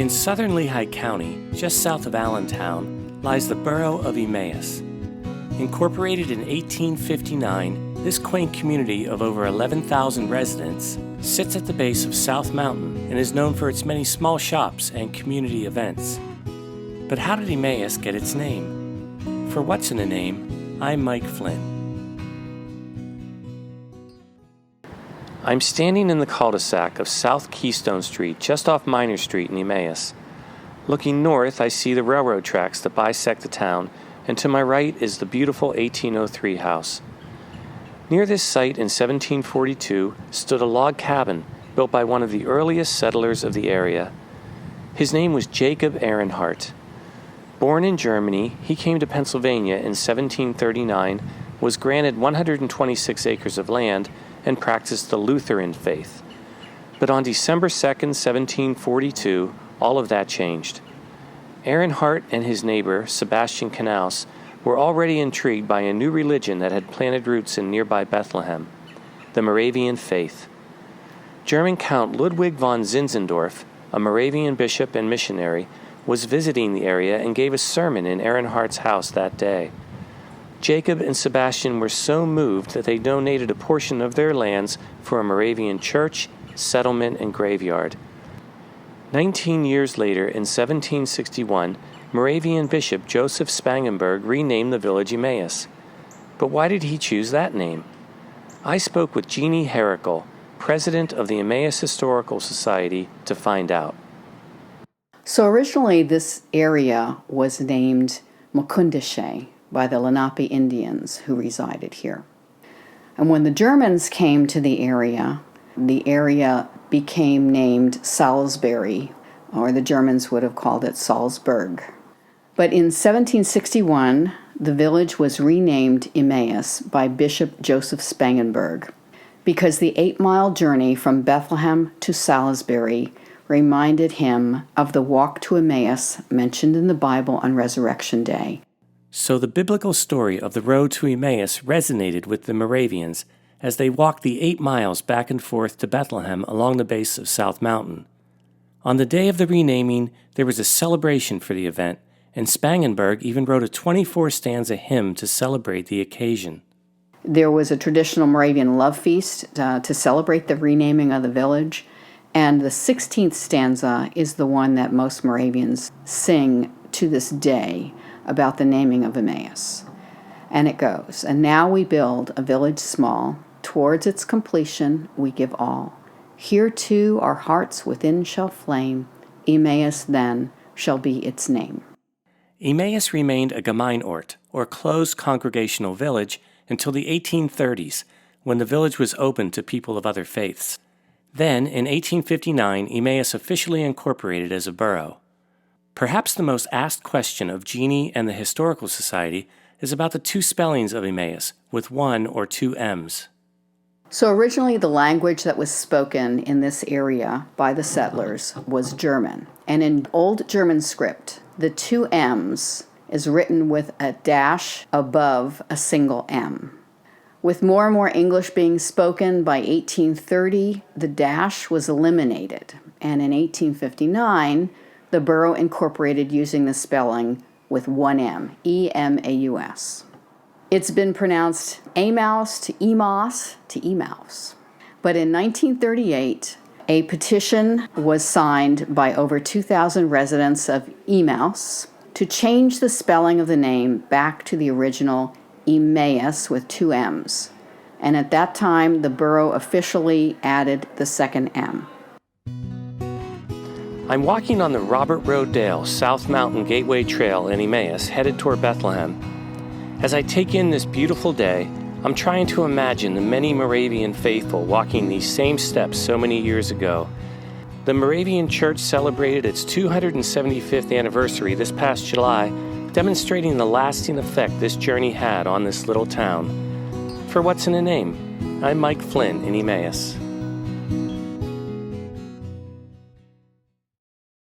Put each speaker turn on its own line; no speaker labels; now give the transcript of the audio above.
In southern Lehigh County, just south of Allentown, lies the borough of Emmaus. Incorporated in 1859, this quaint community of over 11,000 residents sits at the base of South Mountain and is known for its many small shops and community events. But how did Emmaus get its name? For What's in a Name, I'm Mike Flynn. I'm standing in the cul-de-sac of South Keystone Street, just off Minor Street in Emmaus. Looking north, I see the railroad tracks that bisect the town, and to my right is the beautiful 1803 house. Near this site in 1742 stood a log cabin built by one of the earliest settlers of the area. His name was Jacob Ehrenhart. Born in Germany, he came to Pennsylvania in 1739, was granted 126 acres of land, and practiced the Lutheran faith. But on December 2nd, 1742, all of that changed. Ehrenhart and his neighbor, Sebastian Knaus, were already intrigued by a new religion that had planted roots in nearby Bethlehem, the Moravian faith. German Count Ludwig von Zinzendorf, a Moravian bishop and missionary, was visiting the area and gave a sermon in Ehrenhart's house that day. Jacob and Sebastian were so moved that they donated a portion of their lands for a Moravian church, settlement, and graveyard. 19 years later, in 1761, Moravian Bishop Joseph Spangenberg renamed the village Emmaus. But why did he choose that name? I spoke with Jeannie Herrickle, president of the Emmaus Historical Society, to find out.
So originally this area was named Mukundeshe by the Lenape Indians who resided here. And when the Germans came to the area became named Salisbury, or the Germans would have called it Salzburg. But in 1761, the village was renamed Emmaus by Bishop Joseph Spangenberg because the 8-mile journey from Bethlehem to Salisbury reminded him of the walk to Emmaus mentioned in the Bible on Resurrection Day.
So the biblical story of the road to Emmaus resonated with the Moravians as they walked the 8 miles back and forth to Bethlehem along the base of South Mountain. On the day of the renaming, there was a celebration for the event, and Spangenberg even wrote a 24-stanza hymn to celebrate the occasion.
There was a traditional Moravian love feast to celebrate the renaming of the village, and the 16th stanza is the one that most Moravians sing to this day about the naming of Emmaus. And it goes, "And now we build a village small, towards its completion we give all. Here too our hearts within shall flame, Emmaus then shall be its name."
Emmaus remained a Gemeinort, or closed congregational village, until the 1830s, when the village was opened to people of other faiths. Then, in 1859, Emmaus officially incorporated as a borough. Perhaps the most asked question of Jeannie and the Historical Society is about the 2 spellings of Emmaus, with 1 or 2 M's.
So originally the language that was spoken in this area by the settlers was German. And in Old German script, the 2 M's is written with a dash above a single M. With more and more English being spoken by 1830, the dash was eliminated. And in 1859, the borough incorporated using the spelling with 1 M, E-M-A-U-S. It's been pronounced Emmaus to Emos to Emmaus. But in 1938, a petition was signed by over 2,000 residents of Emmaus to change the spelling of the name back to the original Emmaus with 2 M's. And at that time, the borough officially added the 2nd M.
I'm walking on the Robert Rodale South Mountain Gateway Trail in Emmaus, headed toward Bethlehem. As I take in this beautiful day, I'm trying to imagine the many Moravian faithful walking these same steps so many years ago. The Moravian Church celebrated its 275th anniversary this past July, demonstrating the lasting effect this journey had on this little town. For What's in a Name, I'm Mike Flynn in Emmaus.